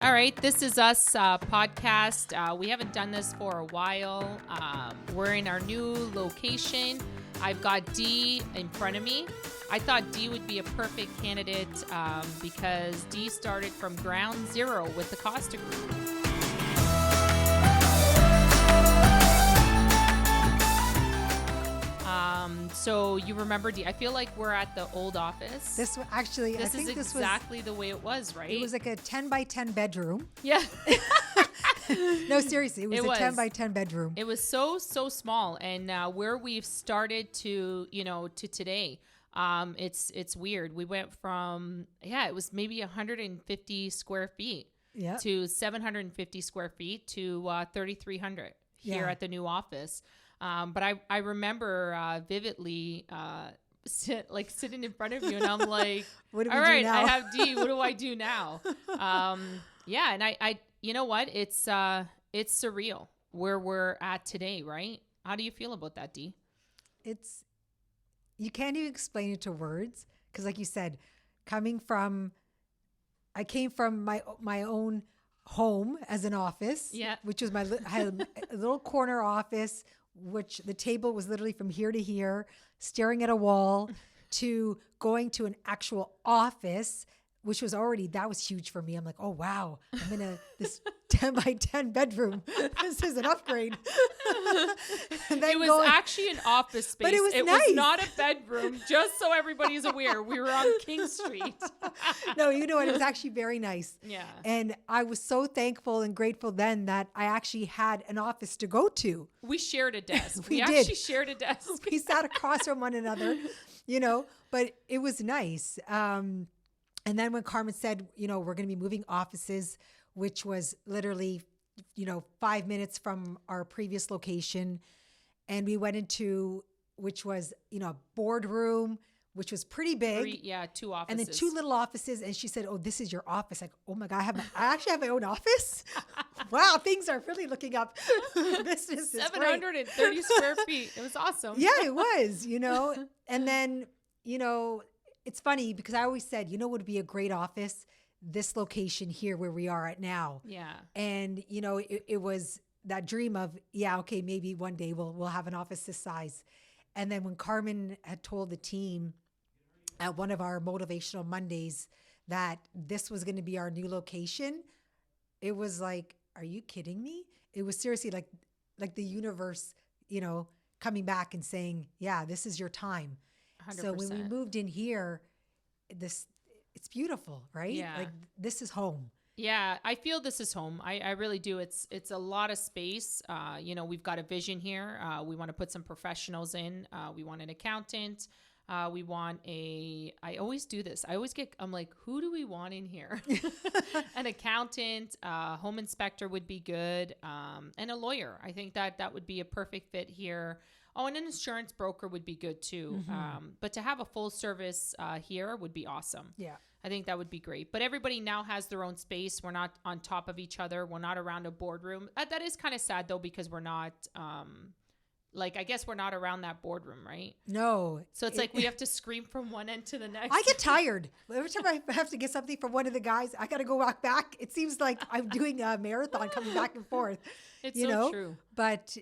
All right, this is us podcast. We haven't done this for a while. We're in our new location. I've got Dee in front of me. I thought Dee would be a perfect candidate because Dee started from ground zero with the Costa Group. So you remember Dee? I feel like we're at the old office. This actually, I think is this exactly the way it was, right? It was like a 10 by 10 bedroom. Yeah. No, seriously, it was a 10 by 10 bedroom. It was so small, and where we've started to today, it's weird. We went from it was maybe 150 square feet to 750 square feet to 3,300 here at the new office. But I remember vividly sitting in front of you, and I'm like, what do we all do right, now? I have Dee. What do I do now? And I you know what? It's surreal where we're at today, right? How do you feel about that, Dee? You can't even explain it to words because, like you said, I came from my own home as an office, which was I had a little corner office, which the table was literally from here to here, staring at a wall, to going to an actual office, which was that was huge for me. I'm like, oh, wow, I'm in this 10 by 10 bedroom. This is an upgrade. And then it was actually an office space. But it was nice. Was not a bedroom, just so everybody's aware. We were on King Street. No, you know what? It was actually very nice. Yeah. And I was so thankful and grateful then that I actually had an office to go to. We shared a desk. We actually shared a desk. We sat across from one another, but it was nice. And then when Carmen said, we're going to be moving offices, which was literally, 5 minutes from our previous location. And we went into, which was, a boardroom, which was pretty big. 2 offices. And then 2 little offices. And she said, oh, this is your office. Like, oh my God, I actually have my own office. Wow, things are really looking up. Business is 730 square feet. It was awesome. Yeah, it was, And then, it's funny because I always said, what would be a great office? This location here where we are at now. Yeah. And, it was that dream of, okay, maybe one day we'll have an office this size. And then when Carmen had told the team at one of our motivational Mondays that this was going to be our new location, it was like, are you kidding me? It was seriously like the universe, coming back and saying, yeah, this is your time. 100%. So when we moved in here, it's beautiful, right? Yeah. Like this is home. Yeah, I feel this is home. I really do. It's a lot of space. We've got a vision here. We want to put some professionals in. We want an accountant. We want I always do this. I'm like, who do we want in here? An accountant, home inspector would be good. And a lawyer. I think that would be a perfect fit here. Oh, and an insurance broker would be good too. Mm-hmm. But to have a full service here would be awesome. Yeah. I think that would be great. But everybody now has their own space. We're not on top of each other. We're not around a boardroom. That is kind of sad though, because we're not, I guess we're not around that boardroom, right? No. So it's like we have to scream from one end to the next. I get tired. Every time I have to get something from one of the guys, I got to go walk back. It seems like I'm doing a marathon coming back and forth. It's so true. But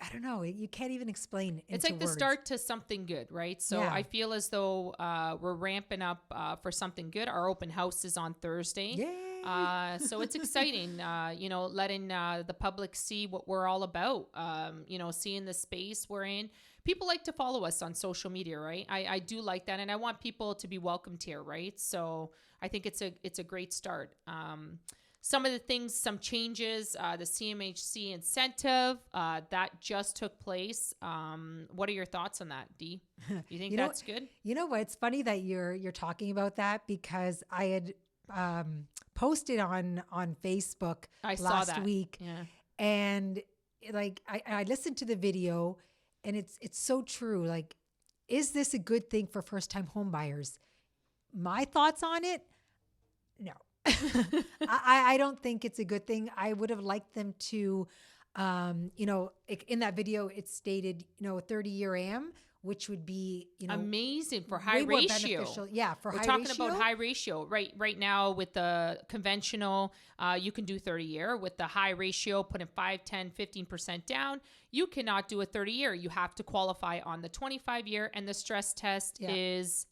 I don't know. You can't even explain it. It's like words. The start to something good, right? So I feel as though we're ramping up for something good. Our open house is on Thursday. Yay. So it's exciting, letting the public see what we're all about, seeing the space we're in. People like to follow us on social media, right? I do like that. And I want people to be welcomed here, right? So I think it's a great start. Some of the things, some changes, the CMHC incentive, that just took place. What are your thoughts on that, Dee? You think that's good? You know what? It's funny that you're talking about that because I had posted on Facebook last week. Yeah. And I listened to the video and it's so true. Like, is this a good thing for first-time home buyers? My thoughts on it? No. I don't think it's a good thing. I would have liked them to, in that video, it stated, 30-year AM. which would be, amazing for high way more ratio. beneficial. Yeah, for We're high talking ratio. about high ratio. Right now with the conventional, you can do 30-year. With the high ratio, putting 5, 10, 15% down, you cannot do a 30-year. You have to qualify on the 25-year, and the stress test is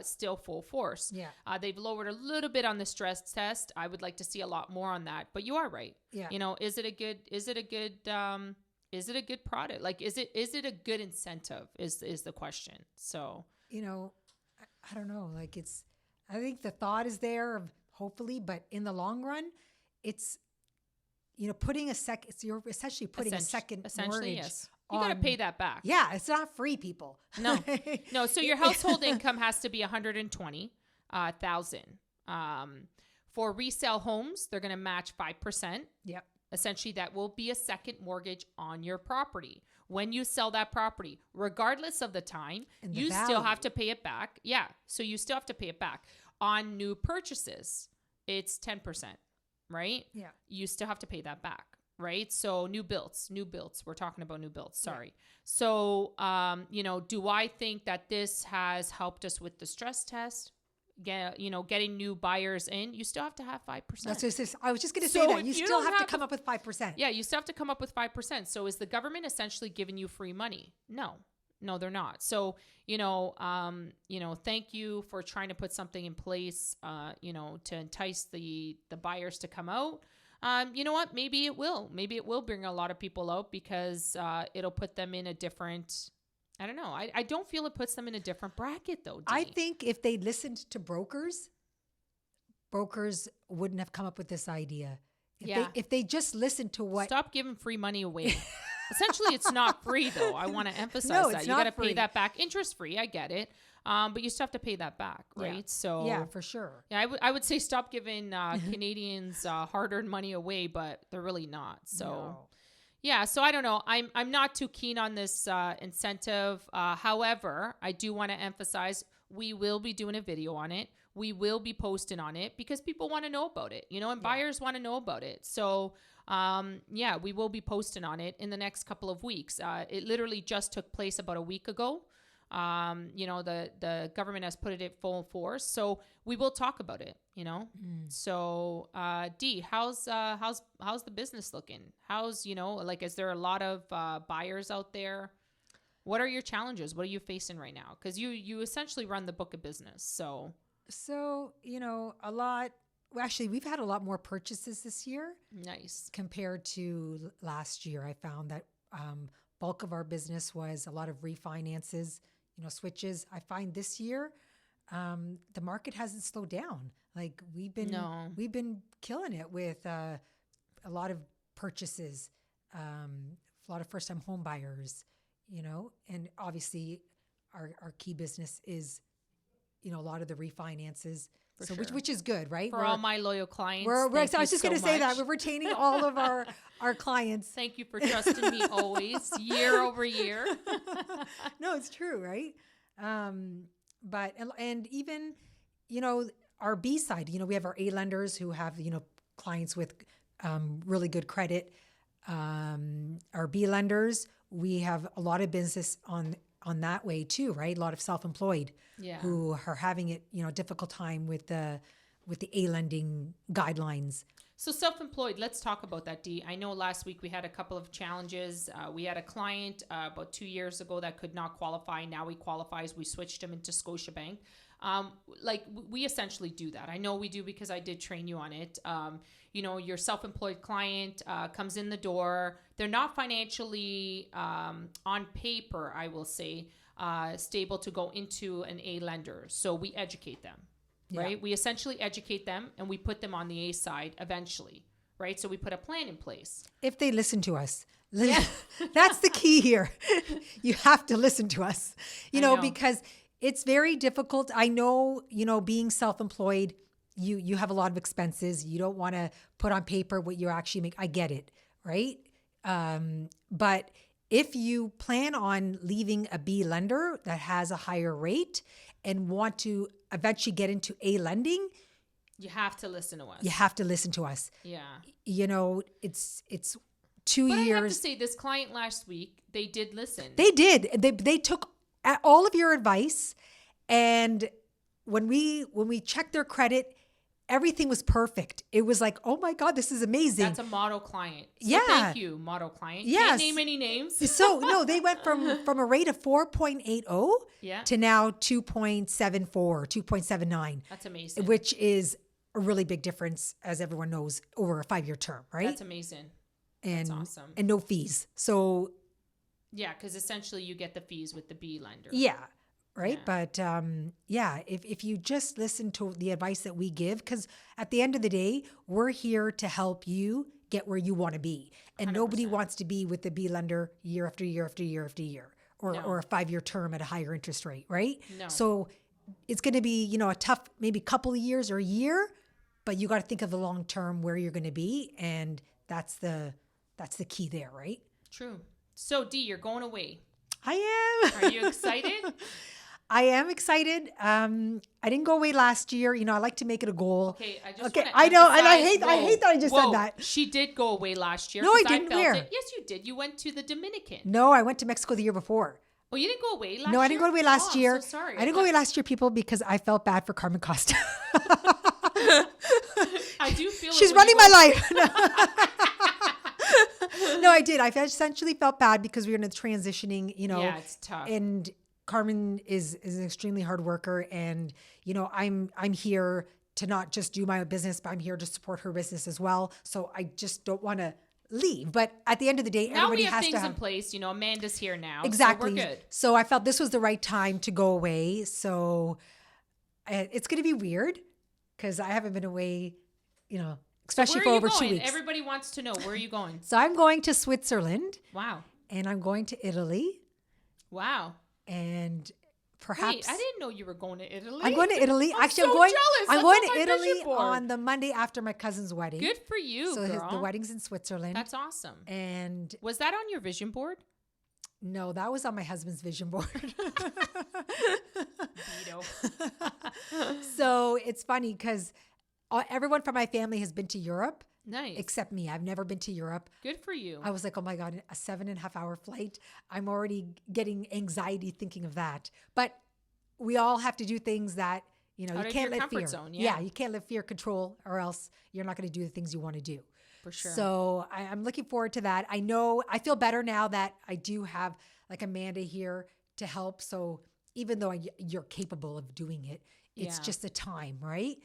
still full force. Yeah. They've lowered a little bit on the stress test. I would like to see a lot more on that, but you are right. Yeah. Is it a good product? Like, is it a good incentive is the question. So, I don't know. Like I think the thought is there of hopefully, but in the long run, it's, putting you're essentially putting a second mortgage. Yes. You got to pay that back. Yeah. It's not free, people. No. So your household income has to be $120,000. For resale homes, they're going to match 5%. Yep. Essentially, that will be a second mortgage on your property. When you sell that property, regardless of the time, you still have to pay it back. Yeah. So you still have to pay it back. On new purchases, it's 10%, right? Yeah. You still have to pay that back, right? So new builds. We're talking about new builds. Sorry. Yeah. So, do I think that this has helped us with the stress test? Getting new buyers in, you still have to have 5%. I was just going to say that you still have to come up with 5%. Yeah, you still have to come up with 5%. So is the government essentially giving you free money? No, they're not. So, thank you for trying to put something in place, to entice the buyers to come out. You know what? Maybe it will bring a lot of people out because it'll put them in a different, I don't know. I don't feel it puts them in a different bracket though. Dee. I think if they listened to brokers wouldn't have come up with this idea. If they just listened to what... Stop giving free money away. Essentially, it's not free though. I want to emphasize that. You got to pay that back. Interest free, I get it. But you still have to pay that back, right? Yeah. So yeah, for sure. Yeah, I would say stop giving Canadians hard-earned money away, but they're really not. So... No. Yeah, so I don't know. I'm not too keen on this incentive. However, I do want to emphasize we will be doing a video on it. We will be posting on it because people want to know about it, and buyers want to know about it. So, we will be posting on it in the next couple of weeks. It literally just took place about a week ago. The government has put it in full force, so we will talk about it. So Dee, how's the business looking? How's is there a lot of buyers out there? What are your challenges? What are you facing right now? Because you essentially run the book of business. So a lot. Well, actually, we've had a lot more purchases this year. Nice compared to last year. I found that bulk of our business was a lot of refinances. Switches. I find this year, the market hasn't slowed down. Like we've been killing it with a lot of purchases, a lot of first-time home buyers, and obviously our key business is, a lot of the refinances. So sure. which is good, right? For all my loyal clients. I was just going to say that we're retaining all of our clients. Thank you for trusting me always, year over year. No, it's true, right? But even, our B side, we have our A lenders who have, clients with really good credit. Our B lenders, we have a lot of business on that way too, right? A lot of self-employed who are having it, difficult time with the A lending guidelines. So self-employed, let's talk about that, Dee. I know last week we had a couple of challenges. We had a client about 2 years ago that could not qualify. Now he qualifies. We switched him into Scotiabank. We essentially do that. I know we do because I did train you on it. Your self-employed client comes in the door. They're not financially on paper, I will say, stable to go into an A lender. So we educate them. Right? Yeah. We essentially educate them and we put them on the A side eventually, right? So we put a plan in place. If they listen to us. Yeah. That's the key here. You have to listen to us, because it's very difficult. I know, being self-employed, you have a lot of expenses. You don't want to put on paper what you actually make. I get it, right? But if you plan on leaving a B lender that has a higher rate and want to eventually get into A lending, you have to listen to us. Yeah. It's 2 but years. I have to say, this client last week, they did listen. They did. They took all of your advice. And when we checked their credit, everything was perfect. It was like, oh my God, this is amazing. That's a model client. So Yeah. Thank you, model client. Yes. Can't name any names. So no, they went from a rate of 4.80 Yeah. to now 2.74, 2.79. That's amazing. Which is a really big difference, as everyone knows, over a 5-year term, right? That's amazing. And, That's awesome. And no fees. So yeah, because essentially you get the fees with the B lender. yeah. Right. Yeah. But if you just listen to the advice that we give, because at the end of the day, we're here to help you get where you want to be. And 100%. Nobody wants to be with the B lender year after year after year after year, or a 5-year term at a higher interest rate. Right. No. So it's going to be, a tough, maybe couple of years or a year, but you got to think of the long term where you're going to be. And that's the key there. Right. True. So Dee, you're going away. I am. Are you excited? I am excited. I didn't go away last year. I like to make it a goal. Okay, I just Okay, wanna I know, and I emphasize- hate that I just said that. She did go away last year. No, I 'cause didn't. felt Where? it. Yes, you did. You went to the Dominican. No, I went to Mexico the year before. Oh, you didn't go away last year? No, I didn't go away last year. I'm so sorry. I didn't go away last year, people, because I felt bad for Carmen Costa. I do feel She's it when running you my go- life. No, I did. I essentially felt bad because we were in a transitioning, Yeah, it's tough. And Carmen is an extremely hard worker, and I'm here to not just do my business, but I'm here to support her business as well. So I just don't want to leave. But at the end of the day, Now everybody we have has things to have in place. Amanda's here now. exactly. So we're good. So I felt this was the right time to go away. So it's going to be weird because I haven't been away, especially Where for are you over going? 2 weeks. Everybody wants to know. Where are you going? So I'm going to Switzerland. Wow. And I'm going to Italy. Wow. And perhaps Wait, I didn't know you were going to Italy. I'm going to Italy. Actually, so I'm going. jealous. I'm That's going on to my Italy vision board. on the Monday after my cousin's wedding. Good for you, So girl. the wedding's in Switzerland. That's awesome. And Was that on your vision board? no, that was on my husband's vision board. Vito. So it's funny because everyone from my family has been to Europe. Nice. Except me. I've never been to Europe. Good for you. I was like, oh my God, a 7.5-hour flight. I'm already getting anxiety thinking of that. But we all have to do things that, you Out of can't your let fear. comfort zone, yeah. You can't let fear control, or else you're not going to do the things you want to do. For sure. So I'm looking forward to that. I feel better now that I do have like Amanda here to help. So even though you're capable of doing it, it's Yeah. just a time, right?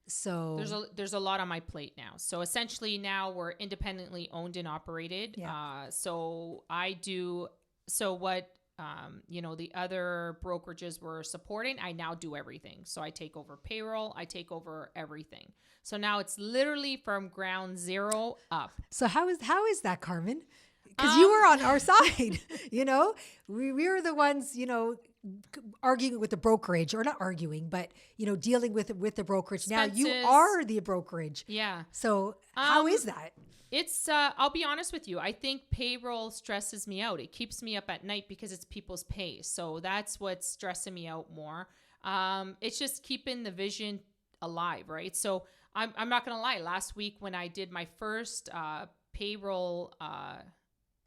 So there's a lot on my plate now. So essentially now we're independently owned and operated. Yeah. So I do what the other brokerages were supporting. I now do everything. So I take over payroll. I take over everything. So now it's literally from ground zero up. So how is that, Carmen? Because you were on our side, we were the ones, arguing with the brokerage, or not arguing, but dealing with the brokerage. Now you Expenses. are the brokerage. Yeah. So how is that? It's I'll be honest with you. I think payroll stresses me out. It keeps me up at night because it's people's pay. So that's what's stressing me out more. It's just keeping the vision alive, right? So I'm not gonna lie. Last week when I did my first payroll,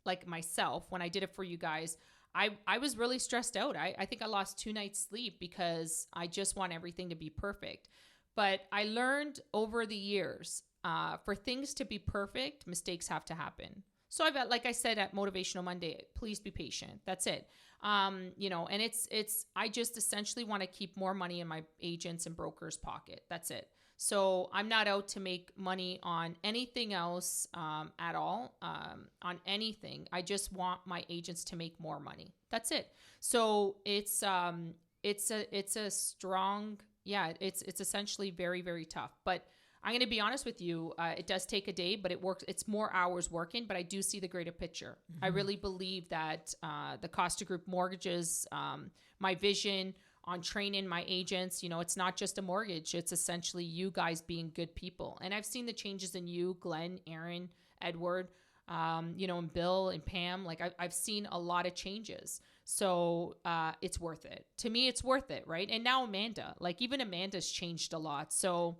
like myself, when I did it for you guys, I was really stressed out. I think I lost 2 nights sleep because I just want everything to be perfect. But I learned over the years, for things to be perfect, mistakes have to happen. So like I said at Motivational Monday, please be patient. That's it. And I just essentially want to keep more money in my agents and brokers' pocket. That's it. So I'm not out to make money on anything else at all, on anything. I just want my agents to make more money. That's it. So it's a strong, it's essentially very, very tough. But I'm going to be honest with you. It does take a day, but it works. It's more hours working, but I do see the greater picture. Mm-hmm. I really believe that the Costa Group mortgages, my vision on training my agents, it's not just a mortgage. It's essentially you guys being good people. And I've seen the changes in you, Glenn, Aaron, Edward, and Bill and Pam. Like I've seen a lot of changes. So it's worth it. To me, it's worth it, right? And now Amanda, like even Amanda's changed a lot. So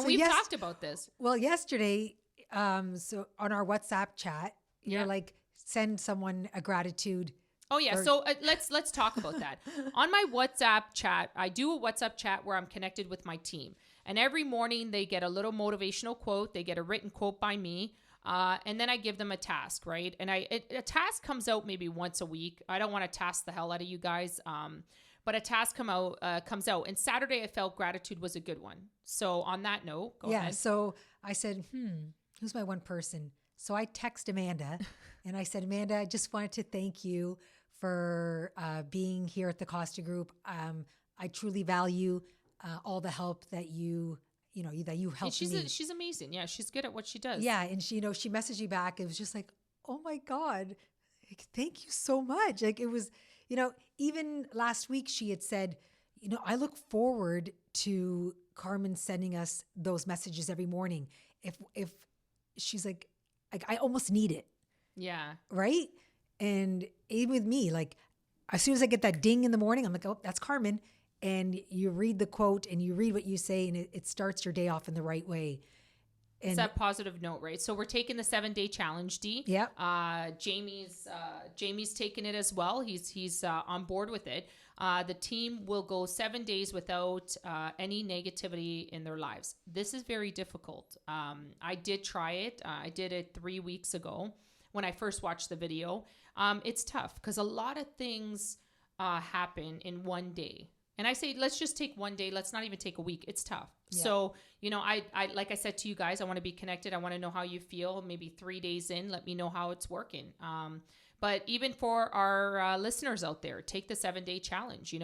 we've talked about this. Well, yesterday, so on our WhatsApp chat, you're like, send someone a gratitude Oh yeah, Or- so let's talk about that. On my WhatsApp chat, I do a WhatsApp chat where I'm connected with my team, and every morning they get a little motivational quote. They get a written quote by me, and then I give them a task, right? And a task comes out maybe once a week. I don't want to task the hell out of you guys, but a task comes out. And Saturday, I felt gratitude was a good one. So on that note, go ahead. So I said, who's my one person? So I text Amanda and I said, Amanda, I just wanted to thank you for being here at the Costa Group. I truly value all the help that you helped me. She's amazing. Yeah, she's good at what she does. Yeah, and she messaged me back. It was just like, oh my God, like, thank you so much. Like it was, even last week she had said, I look forward to Carmen sending us those messages every morning. If she's like I almost need it. Yeah. Right. And even with me, like as soon as I get that ding in the morning, I'm like, oh, that's Carmen. And you read the quote and you read what you say, and it starts your day off in the right way. And it's that positive note, right? So we're taking the 7-day challenge, Dee. Yeah. Jamie's taking it as well. He's on board with it. The team will go 7 days without any negativity in their lives. This is very difficult. I did try it. I did it 3 weeks ago when I first watched the video. It's tough because a lot of things happen in one day. And I say, let's just take one day. Let's not even take a week. It's tough. Yeah. So, I like I said to you guys, I want to be connected. I want to know how you feel. Maybe 3 days in, let me know how it's working. But even for our listeners out there, take the 7-day challenge.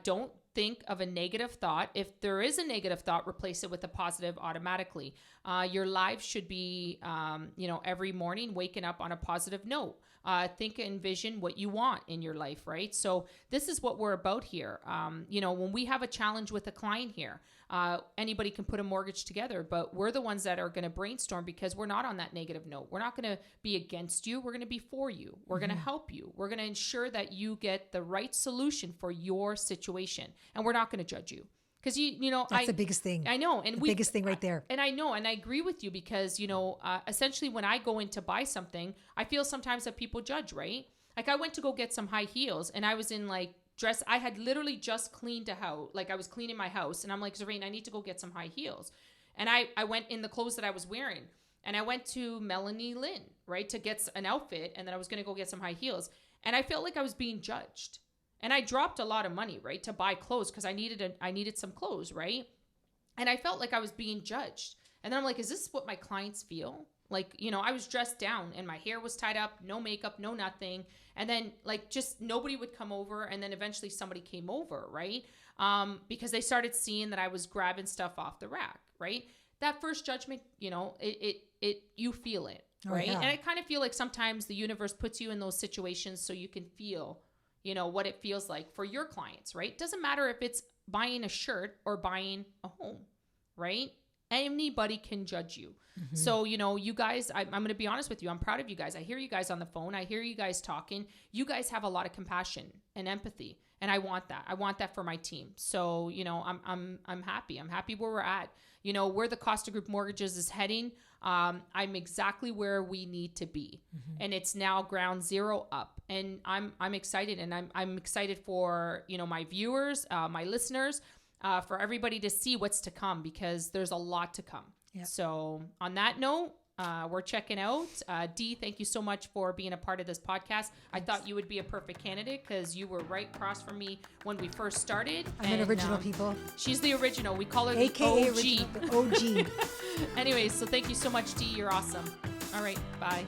Don't think of a negative thought. If there is a negative thought, replace it with a positive automatically. Your life should be, every morning waking up on a positive note. Think and envision what you want in your life, right? So this is what we're about here. When we have a challenge with a client here, anybody can put a mortgage together, but we're the ones that are going to brainstorm because we're not on that negative note. We're not going to be against you. We're going to be for you. We're going to help you. We're going to ensure that you get the right solution for your situation. And we're not going to judge you. Because that's the biggest thing. I know, and biggest thing right there. And I know, and I agree with you because essentially when I go in to buy something, I feel sometimes that people judge, right? Like I went to go get some high heels, and I was in like dress. I had literally just cleaned a house, like I was cleaning my house, and I'm like, Zareen, I need to go get some high heels, and I went in the clothes that I was wearing, and I went to Melanie Lynn, right, to get an outfit, and then I was gonna go get some high heels, and I felt like I was being judged. And I dropped a lot of money, right, to buy clothes because I needed some clothes, right? And I felt like I was being judged. And then I'm like, is this what my clients feel? Like, I was dressed down and my hair was tied up, no makeup, no nothing. And then like just nobody would come over. And then eventually somebody came over, right? Because they started seeing that I was grabbing stuff off the rack, right? That first judgment, you feel it, right? Oh, yeah. And I kind of feel like sometimes the universe puts you in those situations so you can feel what it feels like for your clients, right? Doesn't matter if it's buying a shirt or buying a home, right? Anybody can judge you. Mm-hmm. So, you guys, I'm going to be honest with you. I'm proud of you guys. I hear you guys on the phone. I hear you guys talking. You guys have a lot of compassion and empathy. And I want that. I want that for my team. So, I'm happy. I'm happy where we're at. Where the Costa Group Mortgages is heading. I'm exactly where we need to be. Mm-hmm. And it's now ground zero up. And I'm excited. And I'm excited for, my viewers, my listeners, for everybody to see what's to come because there's a lot to come. Yep. So on that note, we're checking out. Dee, thank you so much for being a part of this podcast. Thanks. I thought you would be a perfect candidate because you were right across from me when we first started. I'm an original, people. She's the original. We call her AKA the OG. OG. Anyways, so thank you so much, Dee. You're awesome. All right, bye.